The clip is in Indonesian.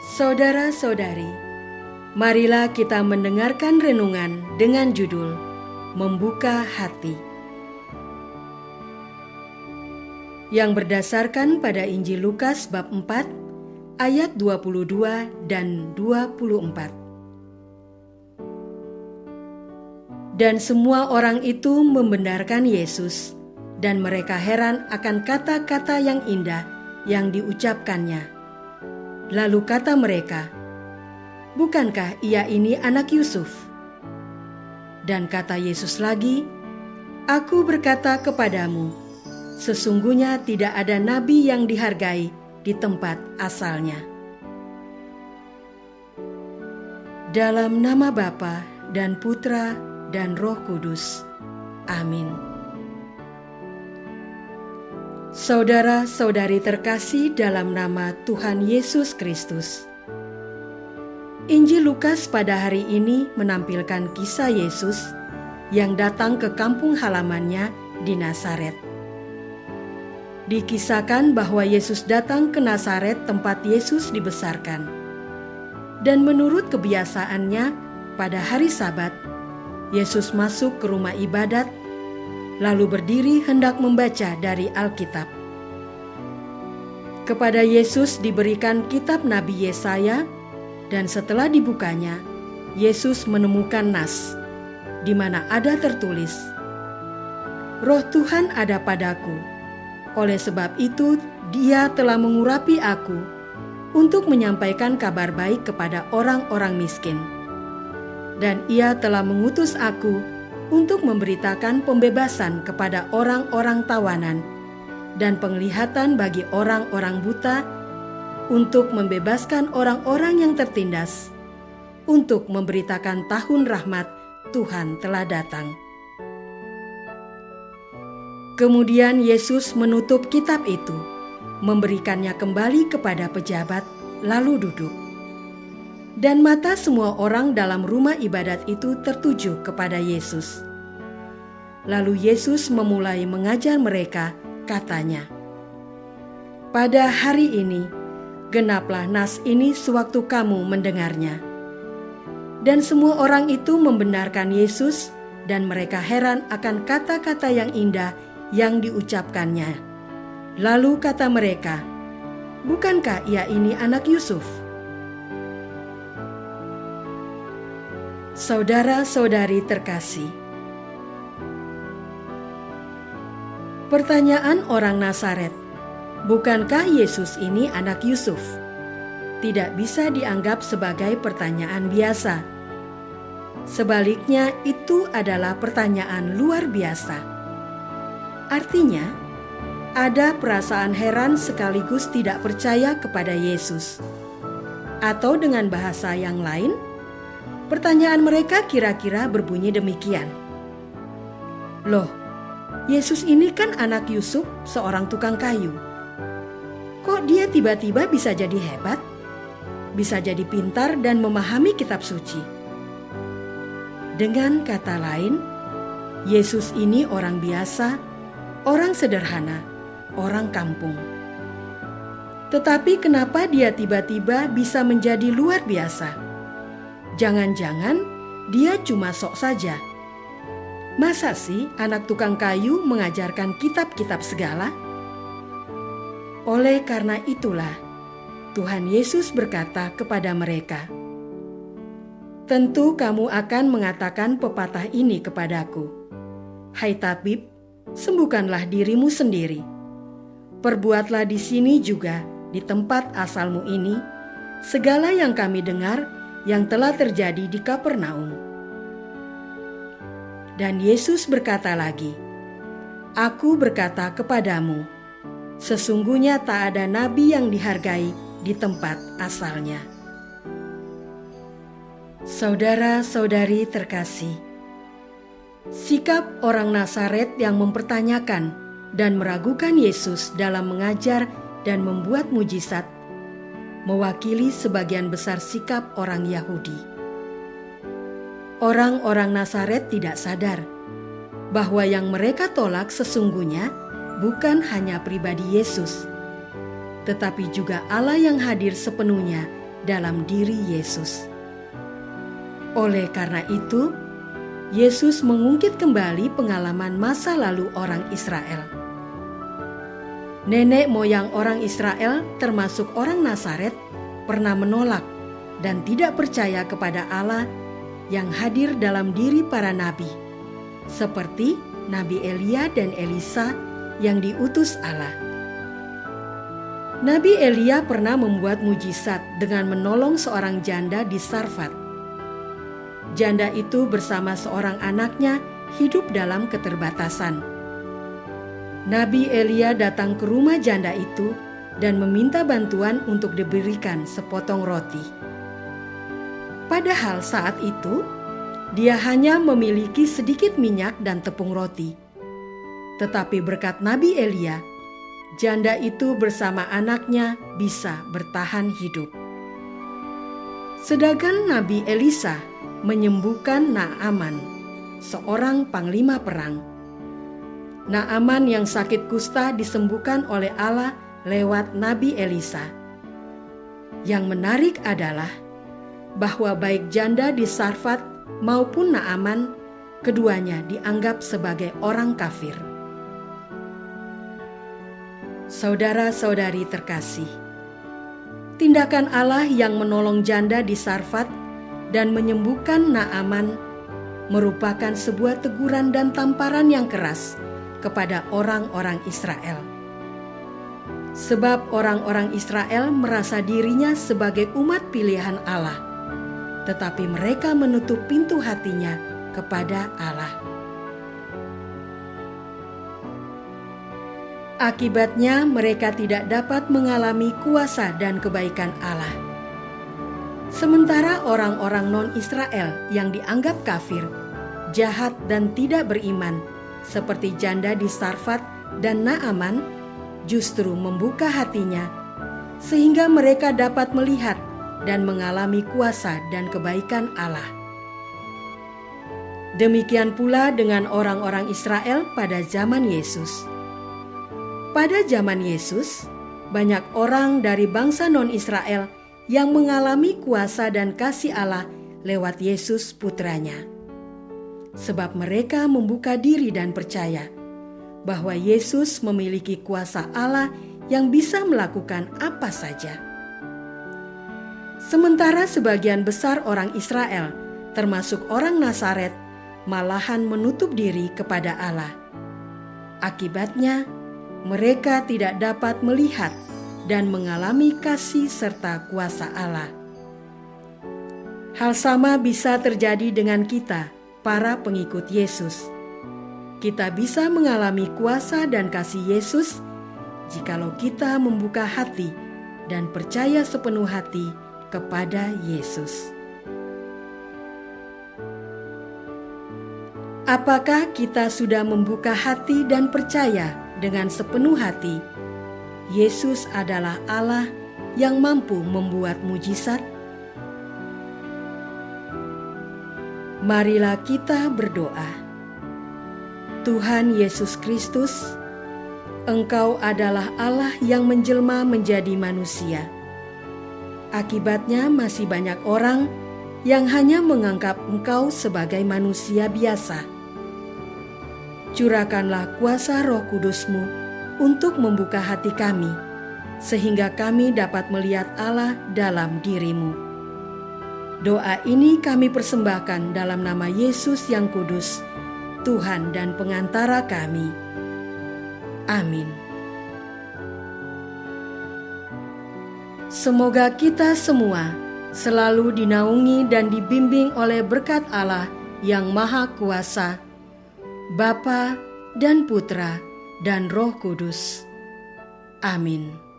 Saudara-saudari, marilah kita mendengarkan renungan dengan judul Membuka Hati, yang berdasarkan pada Injil Lukas bab 4 ayat 22 dan 24. Dan semua orang itu membenarkan Yesus, dan mereka heran akan kata-kata yang indah yang diucapkannya. Lalu kata mereka, "Bukankah ia ini anak Yusuf?" Dan kata Yesus lagi, "Aku berkata kepadamu, sesungguhnya tidak ada nabi yang dihargai di tempat asalnya." Dalam nama Bapa dan Putra dan Roh Kudus. Amin. Saudara-saudari terkasih dalam nama Tuhan Yesus Kristus, Injil Lukas pada hari ini menampilkan kisah Yesus yang datang ke kampung halamannya di Nazaret. Dikisahkan bahwa Yesus datang ke Nazaret tempat Yesus dibesarkan. Dan menurut kebiasaannya, pada hari Sabat, Yesus masuk ke rumah ibadat, lalu berdiri hendak membaca dari Alkitab. Kepada Yesus diberikan kitab Nabi Yesaya, dan setelah dibukanya, Yesus menemukan nas, di mana ada tertulis, "Roh Tuhan ada padaku, oleh sebab itu Dia telah mengurapi aku untuk menyampaikan kabar baik kepada orang-orang miskin. Dan Ia telah mengutus aku untuk memberitakan pembebasan kepada orang-orang tawanan dan penglihatan bagi orang-orang buta, untuk membebaskan orang-orang yang tertindas, untuk memberitakan tahun rahmat Tuhan telah datang." Kemudian Yesus menutup kitab itu, memberikannya kembali kepada pejabat, lalu duduk. Dan mata semua orang dalam rumah ibadat itu tertuju kepada Yesus. Lalu Yesus memulai mengajar mereka, katanya, "Pada hari ini, genaplah nas ini sewaktu kamu mendengarnya." Dan semua orang itu membenarkan Yesus, dan mereka heran akan kata-kata yang indah yang diucapkannya. Lalu kata mereka, "Bukankah ia ini anak Yusuf?" Saudara-saudari terkasih, pertanyaan orang Nazaret, "Bukankah Yesus ini anak Yusuf?" tidak bisa dianggap sebagai pertanyaan biasa. Sebaliknya, itu adalah pertanyaan luar biasa. Artinya, ada perasaan heran sekaligus tidak percaya kepada Yesus. Atau dengan bahasa yang lain, pertanyaan mereka kira-kira berbunyi demikian. "Loh, Yesus ini kan anak Yusuf, seorang tukang kayu. Kok dia tiba-tiba bisa jadi hebat? Bisa jadi pintar dan memahami kitab suci?" Dengan kata lain, Yesus ini orang biasa, orang sederhana, orang kampung. Tetapi kenapa dia tiba-tiba bisa menjadi luar biasa? Jangan-jangan dia cuma sok saja. Masa sih anak tukang kayu mengajarkan kitab-kitab segala? Oleh karena itulah, Tuhan Yesus berkata kepada mereka, "Tentu kamu akan mengatakan pepatah ini kepadaku, 'Hai tabib, sembuhkanlah dirimu sendiri. Perbuatlah di sini juga, di tempat asalmu ini, segala yang kami dengar yang telah terjadi di Kapernaum.'" Dan Yesus berkata lagi, "Aku berkata kepadamu, sesungguhnya tak ada nabi yang dihargai di tempat asalnya." Saudara-saudari terkasih, sikap orang Nazaret yang mempertanyakan dan meragukan Yesus dalam mengajar dan membuat mujizat mewakili sebagian besar sikap orang Yahudi. Orang-orang Nazaret tidak sadar bahwa yang mereka tolak sesungguhnya bukan hanya pribadi Yesus, tetapi juga Allah yang hadir sepenuhnya dalam diri Yesus. Oleh karena itu, Yesus mengungkit kembali pengalaman masa lalu orang Israel. Nenek moyang orang Israel, termasuk orang Nazaret, pernah menolak dan tidak percaya kepada Allah yang hadir dalam diri para nabi, seperti Nabi Elia dan Elisa yang diutus Allah. Nabi Elia pernah membuat mujizat dengan menolong seorang janda di Sarfat. Janda itu bersama seorang anaknya hidup dalam keterbatasan. Nabi Elia datang ke rumah janda itu dan meminta bantuan untuk diberikan sepotong roti. Padahal saat itu, dia hanya memiliki sedikit minyak dan tepung roti. Tetapi berkat Nabi Elia, janda itu bersama anaknya bisa bertahan hidup. Sedangkan Nabi Elisa menyembuhkan Naaman, seorang panglima perang. Naaman yang sakit kusta disembuhkan oleh Allah lewat Nabi Elisa. Yang menarik adalah bahwa baik janda di Sarfat maupun Naaman, keduanya dianggap sebagai orang kafir. Saudara-saudari terkasih, tindakan Allah yang menolong janda di Sarfat dan menyembuhkan Naaman merupakan sebuah teguran dan tamparan yang keras kepada orang-orang Israel. Sebab orang-orang Israel merasa dirinya sebagai umat pilihan Allah, tetapi mereka menutup pintu hatinya kepada Allah. Akibatnya mereka tidak dapat mengalami kuasa dan kebaikan Allah. Sementara orang-orang non-Israel yang dianggap kafir, jahat dan tidak beriman, seperti janda di Sarfat dan Naaman, justru membuka hatinya sehingga mereka dapat melihat dan mengalami kuasa dan kebaikan Allah. Demikian pula dengan orang-orang Israel pada zaman Yesus. Pada zaman Yesus, banyak orang dari bangsa non-Israel yang mengalami kuasa dan kasih Allah lewat Yesus putranya. Sebab mereka membuka diri dan percaya bahwa Yesus memiliki kuasa Allah yang bisa melakukan apa saja. Sementara sebagian besar orang Israel, termasuk orang Nazaret, malahan menutup diri kepada Allah. Akibatnya, mereka tidak dapat melihat dan mengalami kasih serta kuasa Allah. Hal sama bisa terjadi dengan kita, para pengikut Yesus. Kita bisa mengalami kuasa dan kasih Yesus jikalau kita membuka hati dan percaya sepenuh hati kepada Yesus. Apakah kita sudah membuka hati dan percaya dengan sepenuh hati Yesus adalah Allah yang mampu membuat mujizat? Marilah kita berdoa. Tuhan Yesus Kristus, Engkau adalah Allah yang menjelma menjadi manusia. Akibatnya masih banyak orang yang hanya menganggap Engkau sebagai manusia biasa. Curahkanlah kuasa Roh Kudus-Mu untuk membuka hati kami, sehingga kami dapat melihat Allah dalam diri-Mu. Doa ini kami persembahkan dalam nama Yesus yang kudus, Tuhan dan pengantara kami. Amin. Semoga kita semua selalu dinaungi dan dibimbing oleh berkat Allah yang Maha Kuasa, Bapa dan Putra dan Roh Kudus. Amin.